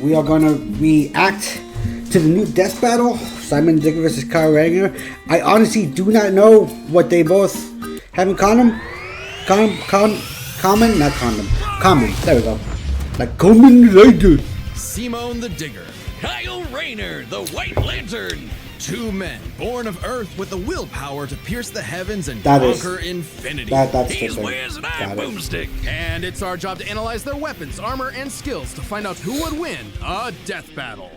we are going to react to the new death battle, Simon Dick versus Kyle Rayner. I honestly do not know what they both have in common. Common. There we go. Like Common Rider. Simone the Digger. Kyle Rayner, the White Lantern. Two men born of Earth with the willpower to pierce the heavens and That conquer infinity. That's He's the thing. wears an eye boomstick. And it's our job to analyze their weapons, armor, and skills to find out who would win a death battle.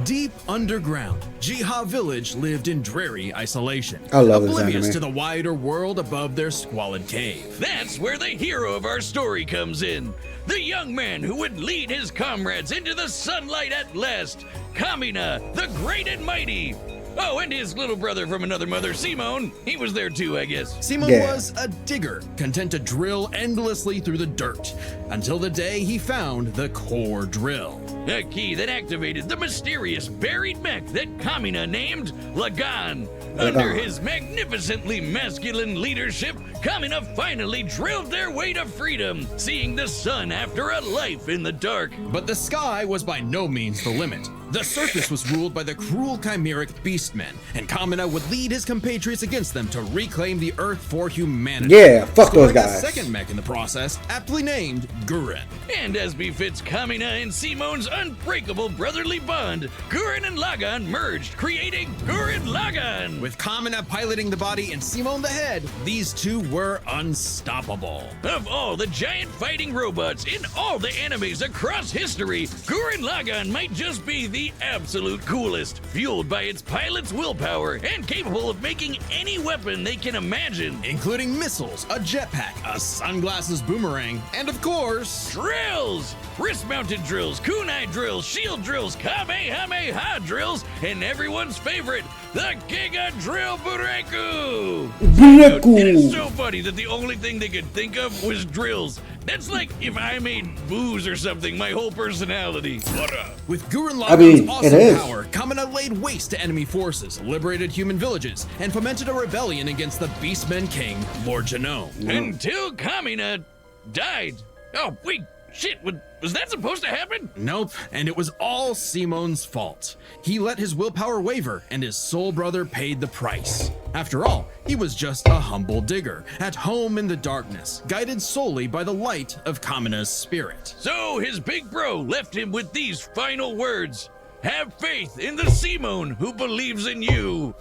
Deep underground, Jiha Village lived in dreary isolation, I love this oblivious anime. to the wider world above their squalid cave. That's where the hero of our story comes in. The young man who would lead his comrades into the sunlight at last. Kamina, the great and mighty. Oh, and his little brother from another mother, Simone. He was there too, I guess. Simone Yeah. was a digger, content to drill endlessly through the dirt, until the day he found the core drill. A key that activated the mysterious buried mech that Kamina named Lagan. Under his magnificently masculine leadership, Kamina finally drilled their way to freedom, seeing the sun after a life in the dark. But the sky was by no means the limit. The surface was ruled by the cruel chimeric beastmen, and Kamina would lead his compatriots against them to reclaim the Earth for humanity. Yeah, fuck those Scoring a guys. second mech in the process, aptly named Gurren. And as befits Kamina and Simone's unbreakable brotherly bond, Gurren and Lagan merged, creating Gurren Lagan. With Kamina piloting the body and Simone the head, these two were unstoppable. Of all the giant fighting robots in all the animes across history, Gurren Lagann might just be the absolute coolest, fueled by its pilot's willpower and capable of making any weapon they can imagine. Including missiles, a jetpack, a sunglasses boomerang, and of course, Drills! Wrist-mounted drills, kunai drills, shield drills, kamehameha drills, and everyone's favorite, the Giga Drill Bureku! And it's so funny that the only thing they could think of was drills. That's like if I made booze or something, my whole personality. What up? with Gurren I mean, Lagann's awesome it is. power, Kamina laid waste to enemy forces, liberated human villages, and fomented a rebellion against the Beastmen King, Lord Genome. Until Kamina died. Oh, wait, shit, was that supposed to happen? Nope, and it was all Simone's fault. He let his willpower waver, and his soul brother paid the price. After all, he was just a humble digger, at home in the darkness, guided solely by the light of Kamina's spirit. So his big bro left him with these final words. Have faith in the Simone who believes in you.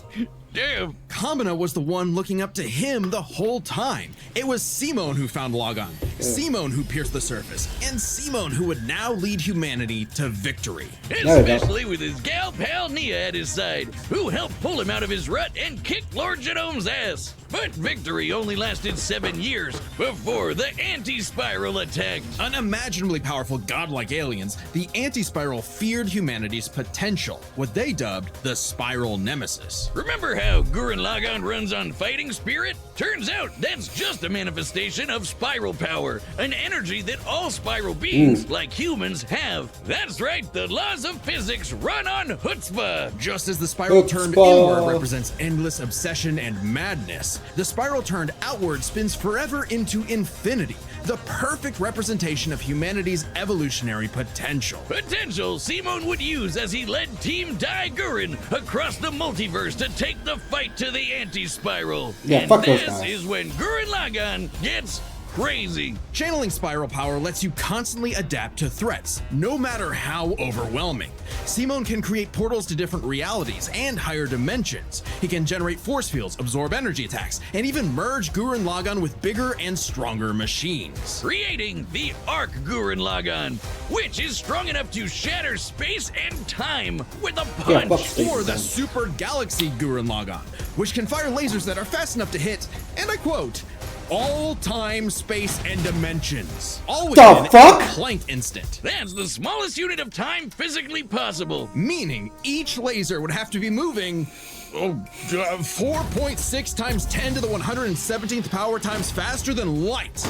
Damn. Kamina was the one looking up to him the whole time. It was Simone who found Lagan, Simone who pierced the surface, and Simone who would now lead humanity to victory. Especially with his gal pal Nia at his side, who helped pull him out of his rut and kick Lord Genome's ass. But victory only lasted 7 years before the anti-spiral attacked. Unimaginably powerful godlike aliens, the anti-spiral feared humanity's potential, what they dubbed the spiral nemesis. Remember how Gurren Lagann runs on fighting spirit? Turns out that's just a manifestation of spiral power, an energy that all spiral beings, like humans, have. That's right, the laws of physics run on chutzpah. Just as the spiral turned inward represents endless obsession and madness, the spiral turned outward spins forever into infinity, the perfect representation of humanity's evolutionary potential. Potential Simone would use as he led Team Dai Gurren across the multiverse to take the fight to the anti-spiral. Yeah, and fuck those this guys. is when Gurren Lagann gets crazy. Channeling spiral power lets you constantly adapt to threats, no matter how overwhelming. Simone can create portals to different realities and higher dimensions. He can generate force fields, absorb energy attacks, and even merge Gurren Lagann with bigger and stronger machines. Creating the Arc Gurren Lagann, which is strong enough to shatter space and time with a Yeah, punch. fuck space. Or the Super Galaxy Gurren Lagann, which can fire lasers that are fast enough to hit, and I quote, all time, space, and dimensions. All within fuck? a Planck instant. That's the smallest unit of time physically possible. Meaning each laser would have to be moving 4.6 times 10 to the 117th power times faster than light.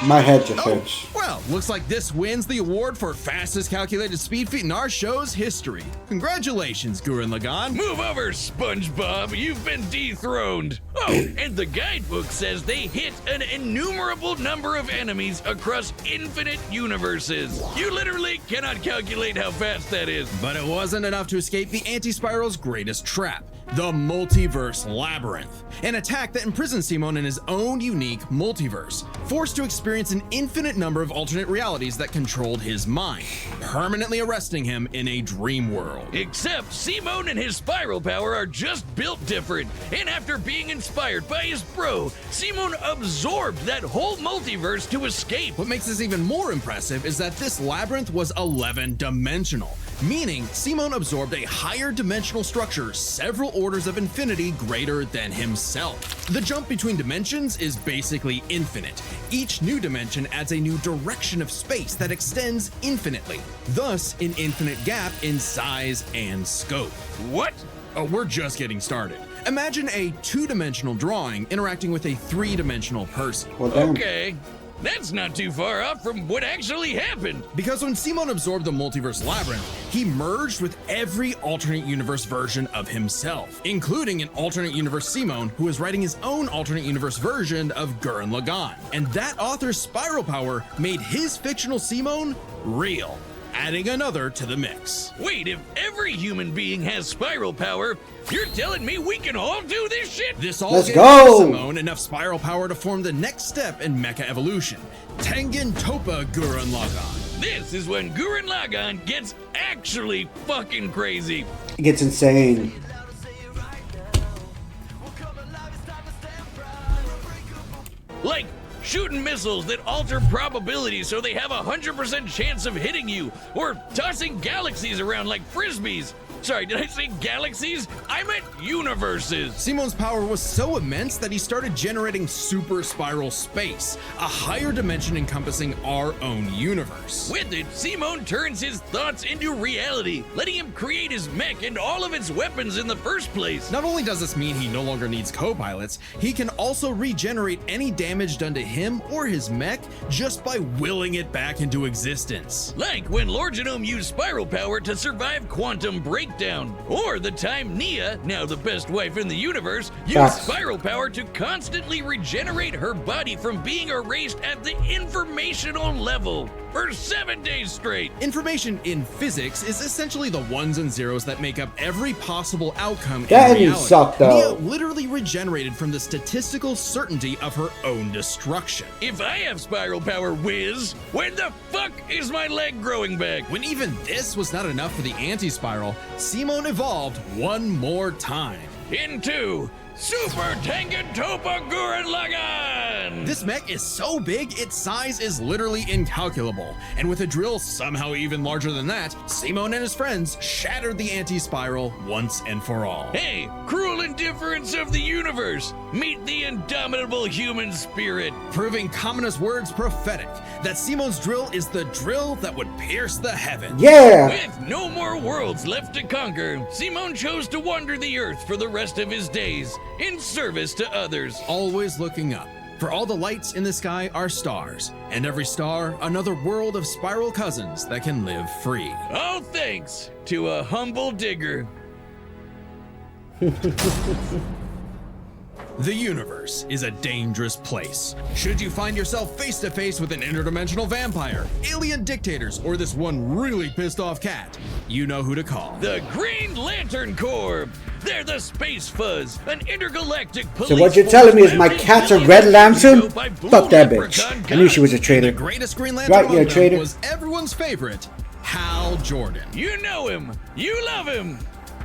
My head just hurts. Well, looks like this wins the award for fastest calculated speed feat in our show's history. Congratulations, Gurren Lagann. Move over, SpongeBob. You've been dethroned. Oh, and the guidebook says they hit an innumerable number of enemies across infinite universes. You literally cannot calculate how fast that is. But it wasn't enough to escape the Anti-Spiral's greatest trap, the Multiverse Labyrinth, an attack that imprisons Simon in his own unique multiverse, forced to experience an infinite number of alternate realities that controlled his mind, permanently arresting him in a dream world. Except Simon and his spiral power are just built different, and after being inspired by his bro, Simon absorbed that whole multiverse to escape. What makes this even more impressive is that this labyrinth was 11-dimensional, meaning Simon absorbed a higher dimensional structure several orders of infinity greater than himself. The jump between dimensions is basically infinite. Each new dimension adds a new direction of space that extends infinitely, thus an infinite gap in size and scope. What? Oh, we're just getting started. Imagine a two-dimensional drawing interacting with a three-dimensional person. Well, damn. Okay. That's not too far off from what actually happened. Because when Simon absorbed the multiverse labyrinth, he merged with every alternate universe version of himself, including an alternate universe Simon who is writing his own alternate universe version of Gurren Lagann. And that author's spiral power made his fictional Simon real, adding another to the mix. Wait, if every human being has spiral power, you're telling me we can all do this shit? This all Let's gave go! Simon enough spiral power to form the next step in mecha evolution, Tengen Toppa Gurren Lagann. This is when Gurren Lagann gets actually fucking crazy. It gets insane. Like shooting missiles that alter probability so they have a 100% chance of hitting you, or tossing galaxies around like frisbees. Sorry, did I say galaxies? I meant universes. Simon's power was so immense that he started generating super spiral space, a higher dimension encompassing our own universe. With it, Simon turns his thoughts into reality, letting him create his mech and all of its weapons in the first place. Not only does this mean he no longer needs co-pilots, he can also regenerate any damage done to him or his mech just by willing it back into existence. Like when Lord Genome used spiral power to survive quantum breakdown, or the time Nia, now the best wife in the universe, used spiral power to constantly regenerate her body from being erased at the informational level for 7 days straight. Information in physics is essentially the ones and zeros that make up every possible outcome That in ending reality. sucked, though. Nia literally regenerated from the statistical certainty of her own destruction. If I have spiral power, Wiz, when the fuck is my leg growing back? When even this was not enough for the anti-spiral, Simon evolved one more time. Into Super Tengen Toppa Gurren Lagann! This mech is so big, its size is literally incalculable. And with a drill somehow even larger than that, Simon and his friends shattered the anti-spiral once and for all. Hey, cruel indifference of the universe! Meet the indomitable human spirit! Proving Kamina's words prophetic, that Simon's drill is the drill that would pierce the heavens. Yeah! With no more worlds left to conquer, Simon chose to wander the earth for the rest of his days, in service to others. Always looking up, for all the lights in the sky are stars, and every star another world of spiral cousins that can live free. All thanks to a humble digger. The universe is a dangerous place. Should you find yourself face to face with an interdimensional vampire, alien dictators, or this one really pissed off cat, you know who to call. The Green Lantern Corps! They're the Space Fuzz, an intergalactic police. So what you're telling me is my cat's a Red Lantern? Fuck that bitch. I knew she was a traitor. The greatest Green Lantern Right, you're a traitor. was everyone's favorite, Hal Jordan. You know him. You love him.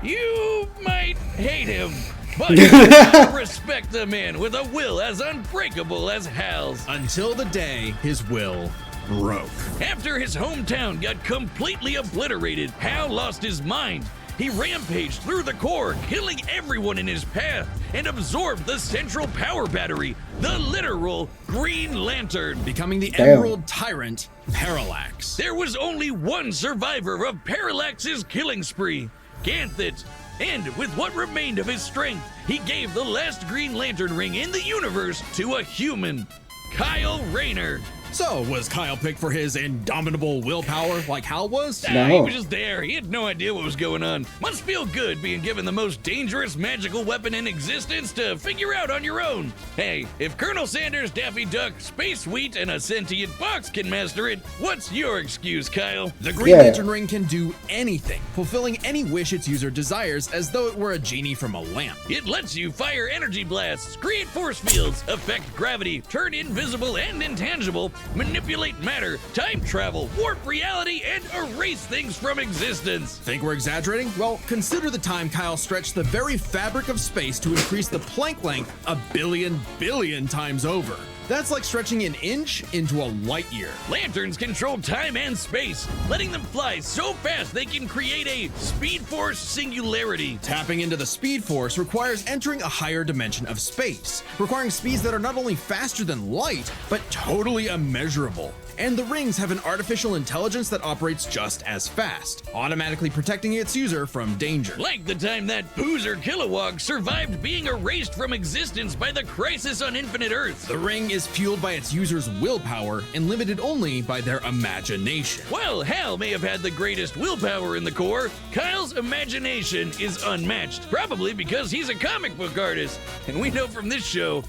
You might hate him. But you gotta respect the man with a will as unbreakable as Hal's. Until the day his will broke. After his hometown got completely obliterated, Hal lost his mind. He rampaged through the core, killing everyone in his path, and absorbed the central power battery, the literal Green Lantern. Becoming the Damn. Emerald Tyrant, Parallax. There was only one survivor of Parallax's killing spree, Ganthet. And with what remained of his strength, he gave the last Green Lantern ring in the universe to a human, Kyle Rayner. So, was Kyle picked for his indomitable willpower like Hal was? Nah, he was just there. He had no idea what was going on. Must feel good being given the most dangerous magical weapon in existence to figure out on your own. Hey, if Colonel Sanders, Daffy Duck, Space Wheat, and a sentient fox can master it, what's your excuse, Kyle? The Green Lantern ring can do anything, fulfilling any wish its user desires as though it were a genie from a lamp. It lets you fire energy blasts, create force fields, affect gravity, turn invisible and intangible, manipulate matter, time travel, warp reality, and erase things from existence. Think we're exaggerating? Well, consider the time Kyle stretched the very fabric of space to increase the Planck length a billion times over. That's like stretching an inch into a light year. Lanterns control time and space, letting them fly so fast they can create a Speed Force singularity. Tapping into the Speed Force requires entering a higher dimension of space, requiring speeds that are not only faster than light, but totally immeasurable. And the rings have an artificial intelligence that operates just as fast, automatically protecting its user from danger. Like the time that Poozer Kilowog survived being erased from existence by the crisis on Infinite Earth. The ring is fueled by its user's willpower and limited only by their imagination. While Hal may have had the greatest willpower in the Corps, Kyle's imagination is unmatched, probably because he's a comic book artist. And we know from this show,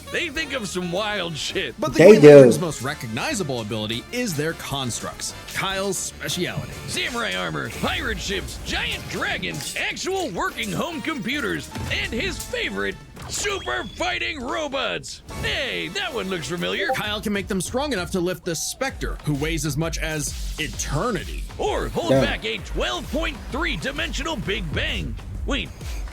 they think of some wild shit. But the Green Lantern's most recognizable ability is their constructs, Kyle's speciality. Samurai armor, pirate ships, giant dragons, actual working home computers, and his favorite, super fighting robots. Hey, that one looks familiar. Kyle can make them strong enough to lift the Spectre, who weighs as much as eternity. Or hold back a 12.3 dimensional Big Bang. Wait,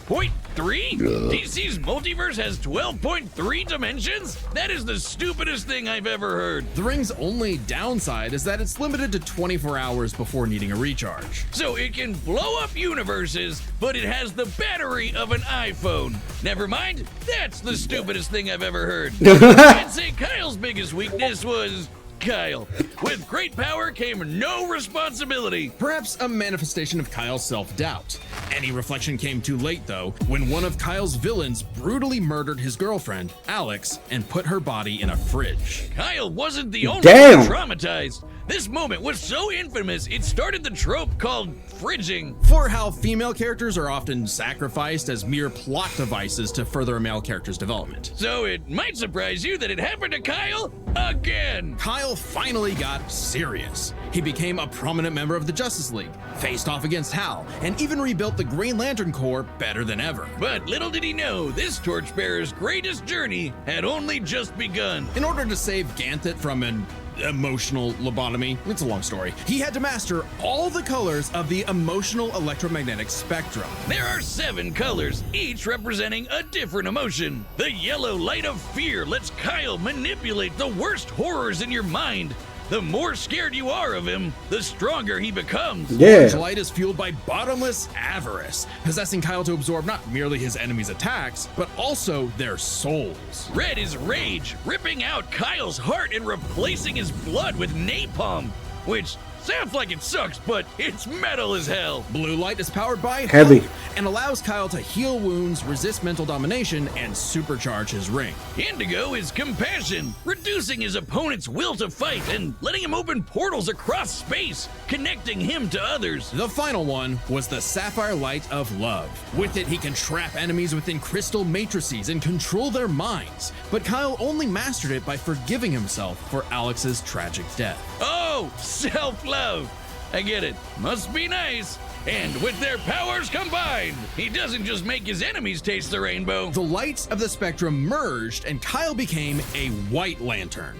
0.3? DC's multiverse has 12.3 dimensions? That is the stupidest thing I've ever heard. The ring's only downside is that it's limited to 24 hours before needing a recharge. So it can blow up universes, but it has the battery of an iPhone. Never mind, that's the stupidest thing I've ever heard. I'd say Kyle's biggest weakness was Kyle. With great power came no responsibility. Perhaps a manifestation of Kyle's self-doubt. Any reflection came too late, though, when one of Kyle's villains brutally murdered his girlfriend, Alex, and put her body in a fridge. Kyle wasn't the only one traumatized. This moment was so infamous, it started the trope called fridging. For how female characters are often sacrificed as mere plot devices to further a male character's development. So it might surprise you that it happened to Kyle again. Kyle finally got serious. He became a prominent member of the Justice League, faced off against Hal, and even rebuilt the Green Lantern Corps better than ever. But little did he know, this torchbearer's greatest journey had only just begun. In order to save Ganthet from an emotional lobotomy, it's a long story, he had to master all the colors of the emotional electromagnetic spectrum. There are 7 colors, each representing a different emotion. The yellow light of fear lets Kyle manipulate the worst horrors in your mind. The more scared you are of him, the stronger he becomes. Orange light is fueled by bottomless avarice, possessing Kyle to absorb not merely his enemies' attacks, but also their souls. Red is rage, ripping out Kyle's heart and replacing his blood with napalm, which sounds like it sucks, but it's metal as hell. Blue light is powered by heavy and allows Kyle to heal wounds, resist mental domination, and supercharge his ring. Indigo is compassion, reducing his opponent's will to fight and letting him open portals across space, connecting him to others. The final one was the sapphire light of love. With it, he can trap enemies within crystal matrices and control their minds. But Kyle only mastered it by forgiving himself for Alex's tragic death. Oh, self-love. I get it. Must be nice. And with their powers combined, he doesn't just make his enemies taste the rainbow. The lights of the spectrum merged and Kyle became a White Lantern.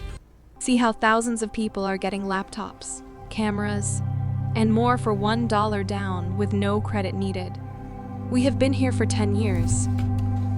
See how thousands of people are getting laptops, cameras, and more for $1 down with no credit needed. We have been here for 10 years.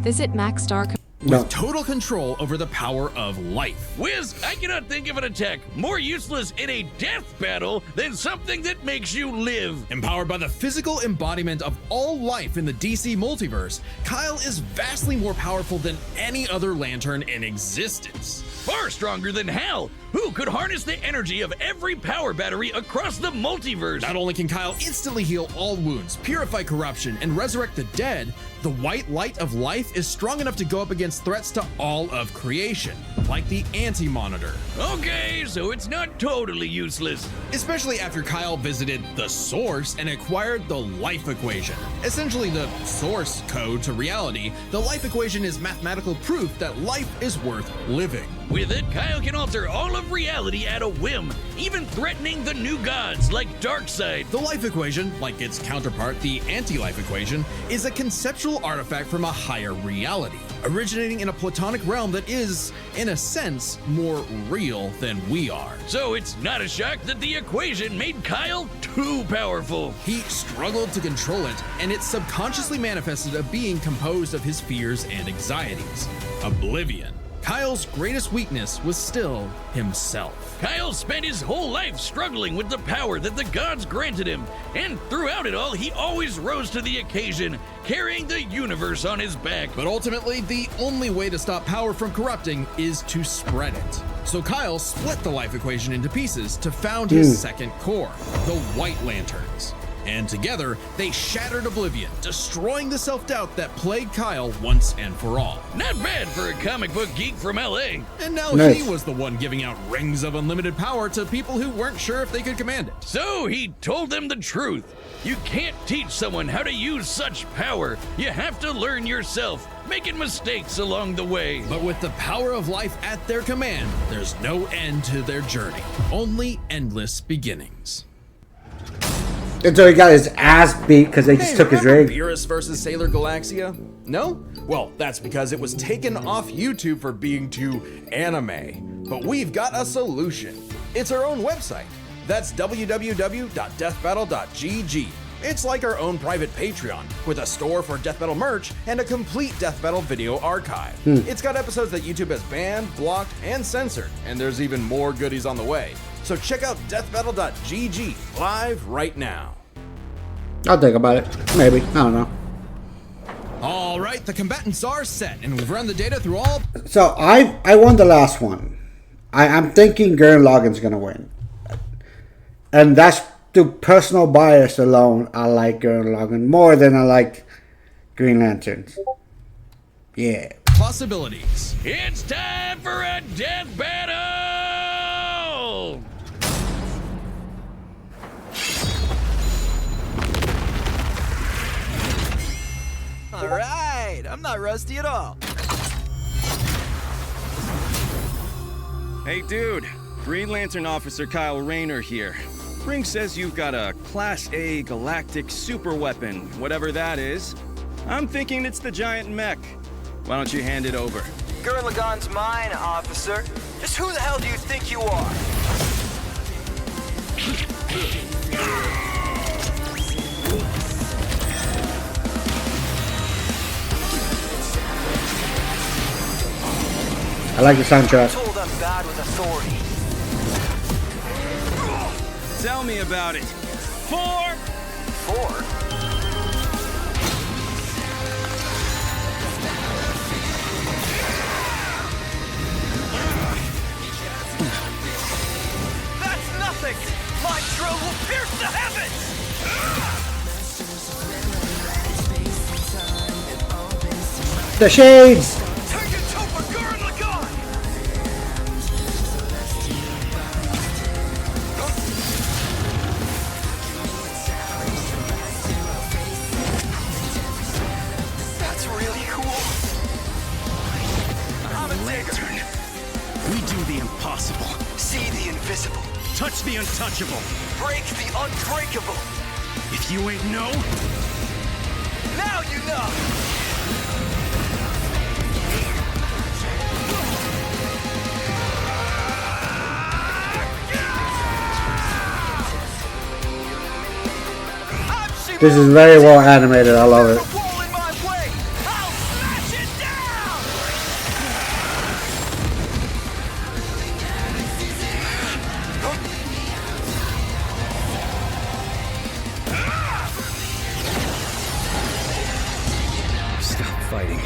Visit Maxstar. With total control over the power of life. Wiz, I cannot think of an attack more useless in a death battle than something that makes you live. Empowered by the physical embodiment of all life in the DC multiverse, Kyle is vastly more powerful than any other Lantern in existence. Far stronger than Hal, who could harness the energy of every power battery across the multiverse. Not only can Kyle instantly heal all wounds, purify corruption, and resurrect the dead, the white light of life is strong enough to go up against threats to all of creation. like the Anti-Monitor. Okay, so it's not totally useless. Especially after Kyle visited the source and acquired the life equation. Essentially the source code to reality, the life equation is mathematical proof that life is worth living. With it, Kyle can alter all of reality at a whim, even threatening the new gods like Darkseid. The life equation, like its counterpart, the anti-life equation, is a conceptual artifact from a higher reality, originating in a platonic realm that is, in a sense, more real than we are. So it's not a shock that the equation made Kyle too powerful. He struggled to control it, and it subconsciously manifested a being composed of his fears and anxieties. Oblivion. Kyle's greatest weakness was still himself. Kyle spent his whole life struggling with the power that the gods granted him, and throughout it all, he always rose to the occasion, carrying the universe on his back. But ultimately, the only way to stop power from corrupting is to spread it. So Kyle split the life equation into pieces to found his second core, the White Lanterns. And together, they shattered Oblivion, destroying the self-doubt that plagued Kyle once and for all. Not bad for a comic book geek from LA. And now Nice. he was the one giving out rings of unlimited power to people who weren't sure if they could command it. So he told them the truth. You can't teach someone how to use such power. You have to learn yourself, making mistakes along the way. But with the power of life at their command, there's no end to their journey, only endless beginnings. And so he got his ass beat because they just took his rig. Beerus versus Sailor Galaxia? No? Well, that's because it was taken off YouTube for being too anime. But we've got a solution. It's our own website. That's www.deathbattle.gg. It's like our own private Patreon, with a store for Death Battle merch and a complete Death Battle video archive. It's got episodes that YouTube has banned, blocked, and censored, and there's even more goodies on the way. So check out deathbattle.gg live right now. I'll think about it. Maybe. I don't know. All right, the combatants are set, and we've run the data through all. So I won the last one. I'm thinking Gurren Lagann's gonna win, and that's through personal bias alone. I like Gurren Lagann more than I like Green Lanterns. Yeah. Possibilities. It's time for a death battle! All right, I'm not rusty at all. Hey dude, Green Lantern Officer Kyle Rayner here. Ring says you've got a Class A galactic super weapon, whatever that is. I'm thinking it's the giant mech. Why don't you hand it over? Gurren Lagann's mine, officer. Just who the hell do you think you are? I like the soundtrack. Told I'm bad with authority. Tell me about it. 4! 4? That's nothing! My drill will pierce the heavens! The shades. Take it to for Gurren Lagann! That's really cool. I'm a lantern. We do the impossible. See the invisible. Touch the untouchable. Break the unbreakable. If you ain't know, Now you know. This is very well animated. I love it. Wall in my way. I'll smash it down. stop fighting.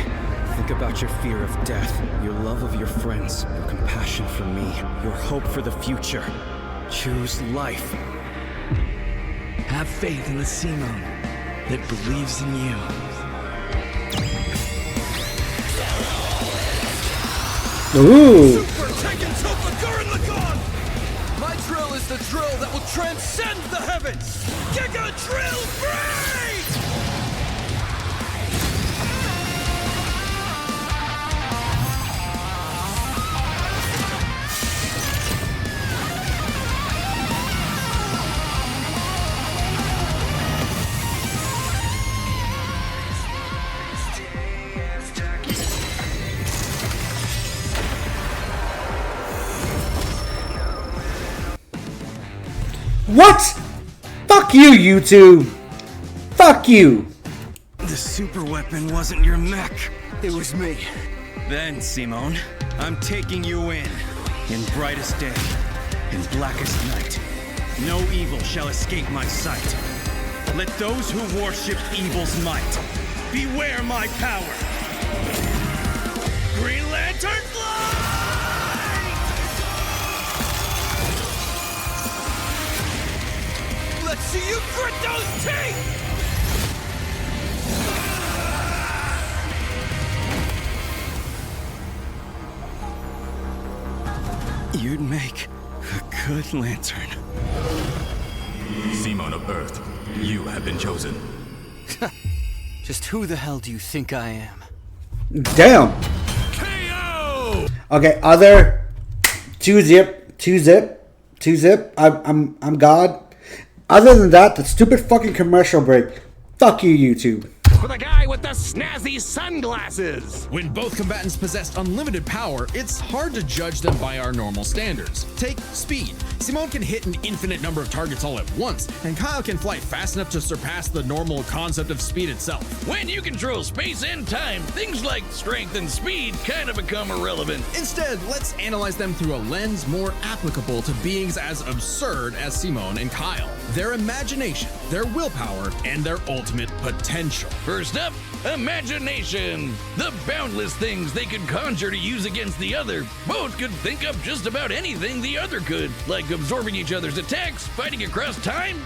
Think about your fear of death, your love of your friends, your compassion for me, your hope for the future. Choose life. Have faith in the Simone that believes in you. Ooh. the gun! My drill is the drill that will transcend the heavens! Giga Drill Break! What? Fuck you, YouTube. Fuck you. The super weapon wasn't your mech. It was me. Then, Simone, I'm taking you in brightest day, in blackest night. No evil shall escape my sight. Let those who worship evil's might beware my power. Green Lantern Flight! Let's see you grit those teeth! You'd make a good lantern. Simone of Earth, you have been chosen. Just who the hell do you think I am? Damn. KO! Okay, other 2-zip. I'm God. Other than that, the stupid fucking commercial break. Fuck you, YouTube. For the guy with the snazzy sunglasses! When both combatants possess unlimited power, it's hard to judge them by our normal standards. Take speed. Simone can hit an infinite number of targets all at once, and Kyle can fly fast enough to surpass the normal concept of speed itself. When you control space and time, things like strength and speed kind of become irrelevant. Instead, let's analyze them through a lens more applicable to beings as absurd as Simone and Kyle. Their imagination, their willpower, and their ultimate potential. First up, imagination. The boundless things they could conjure to use against the other. Both could think up just about anything the other could, like absorbing each other's attacks, fighting across time,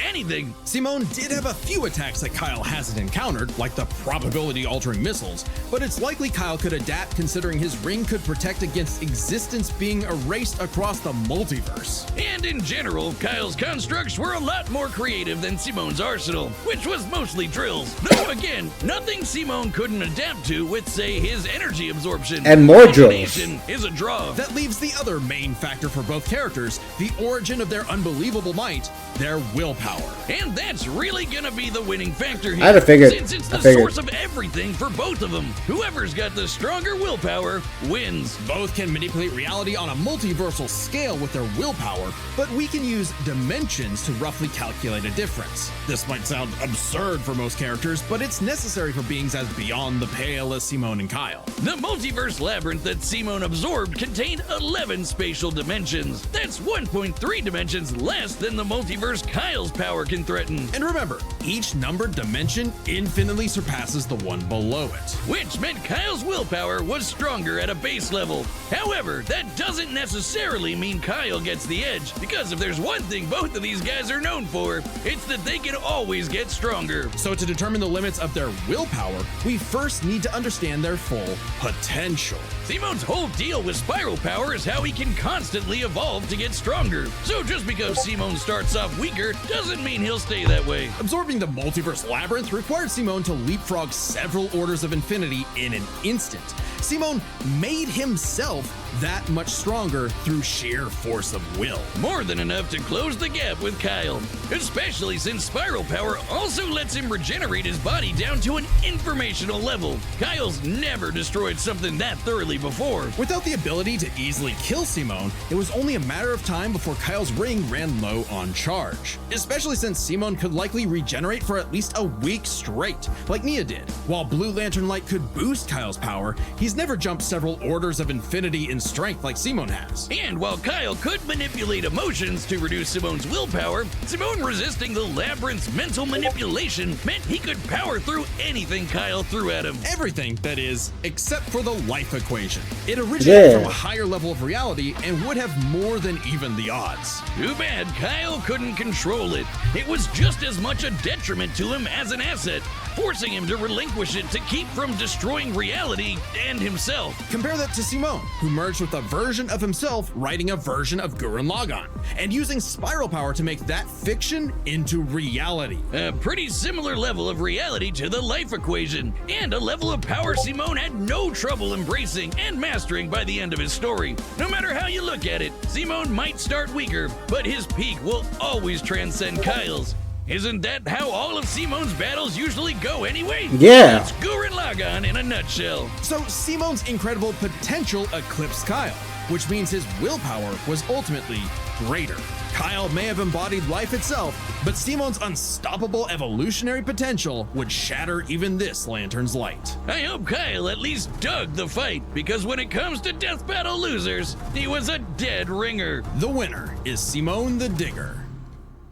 anything. Simone did have a few attacks that Kyle hasn't encountered, like the probability-altering missiles, but it's likely Kyle could adapt considering his ring could protect against existence being erased across the multiverse. And in general, Kyle's constructs were a lot more creative than Simone's arsenal, which was mostly drills. Though again, nothing Simone couldn't adapt to with, say, his energy absorption. And more drills. Imagination is a draw. That leaves the other main factor for both characters, the origin of their unbelievable might, their willpower. And that's really gonna be the winning factor here. I had to figure. Since it's the I figured. source of everything for both of them. Whoever's got the stronger willpower wins. Both can manipulate reality on a multiversal scale with their willpower, but we can use dimensions to roughly calculate a difference. This might sound absurd for most characters, but it's necessary for beings as beyond the pale as Simone and Kyle. The multiverse labyrinth that Simone absorbed contained 11 spatial dimensions. That's 1.3 dimensions less than the multiverse Kyle's power can threaten. And remember, each numbered dimension infinitely surpasses the one below it. Which meant Kyle's willpower was stronger at a base level. However, that doesn't necessarily mean Kyle gets the edge, because if there's one thing both of these guys are known for, it's that they can always get stronger. So to determine the limits of their willpower, we first need to understand their full potential. Simone's whole deal with spiral power is how he can constantly evolve to get stronger. So just because Simone starts off weaker doesn't mean he'll stay that way. Absorbing the multiverse labyrinth required Simone to leapfrog several orders of infinity in an instant. Simone made himself that much stronger through sheer force of will. More than enough to close the gap with Kyle, especially since spiral power also lets him regenerate his body down to an informational level. Kyle's never destroyed something that thoroughly before. Without the ability to easily kill Simone, it was only a matter of time before Kyle's ring ran low on charge, especially since Simone could likely regenerate for at least a week straight, like Nia did. While Blue Lantern Light could boost Kyle's power, he's never jumped several orders of infinity in strength like Simone has. And while Kyle could manipulate emotions to reduce Simone's willpower, Simone resisting the labyrinth's mental manipulation meant he could power through anything Kyle threw at him. Everything, that is, except for the life equation. It originated Yeah. from a higher level of reality and would have more than even the odds. Too bad Kyle couldn't control it. It was just as much a detriment to him as an asset. forcing him to relinquish it to keep from destroying reality and himself. Compare that to Simone, who merged with a version of himself writing a version of Gurren Lagann, and using spiral power to make that fiction into reality. A pretty similar level of reality to the life equation, and a level of power Simone had no trouble embracing and mastering by the end of his story. No matter how you look at it, Simone might start weaker, but his peak will always transcend Kyle's. Isn't that how all of Simone's battles usually go anyway? Yeah. That's Gurren Lagann in a nutshell. So Simone's incredible potential eclipsed Kyle, which means his willpower was ultimately greater. Kyle may have embodied life itself, but Simone's unstoppable evolutionary potential would shatter even this lantern's light. I hope Kyle at least dug the fight, because when it comes to death battle losers, he was a dead ringer. The winner is Simone the Digger.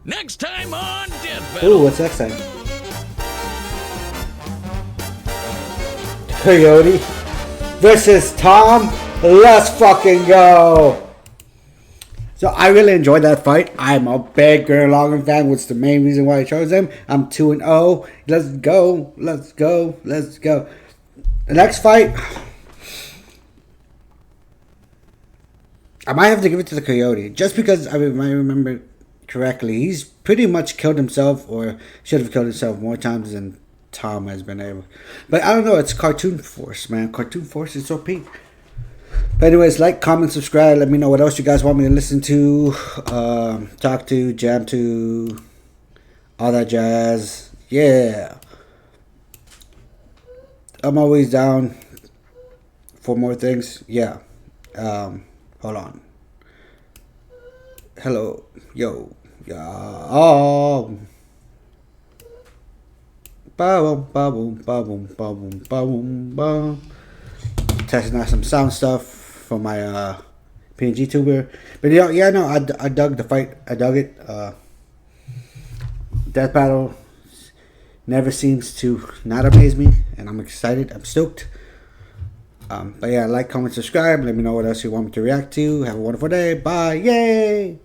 Next time on Death Battle. Ooh, what's next time? Coyote versus Tom. Let's fucking go. So I really enjoyed that fight. I'm a big Gurren Lagann fan, which is the main reason why I chose him. I'm 2-0. Let's go. Let's go. Let's go. The next fight, I might have to give it to the Coyote. Just because I remember correctly, he's pretty much killed himself, or should have killed himself more times than Tom has been able. But I don't know, it's Cartoon Force, man. Cartoon Force is OP. But anyways, like, comment, subscribe. Let me know what else you guys want me to listen to, talk to, jam to, all that jazz. Yeah. I'm always down for more things. Yeah. Hold on. Hello. Yo. Yeah. Oh. Ba-boom, ba-boom, ba-boom, ba-boom, ba-boom, ba. Testing out some sound stuff for my PNG tuber. But yeah, no, I dug the fight. I dug it. Death Battle never seems to not amaze me, and I'm excited. I'm stoked. But yeah, like, comment, subscribe. Let me know what else you want me to react to. Have a wonderful day. Bye. Yay.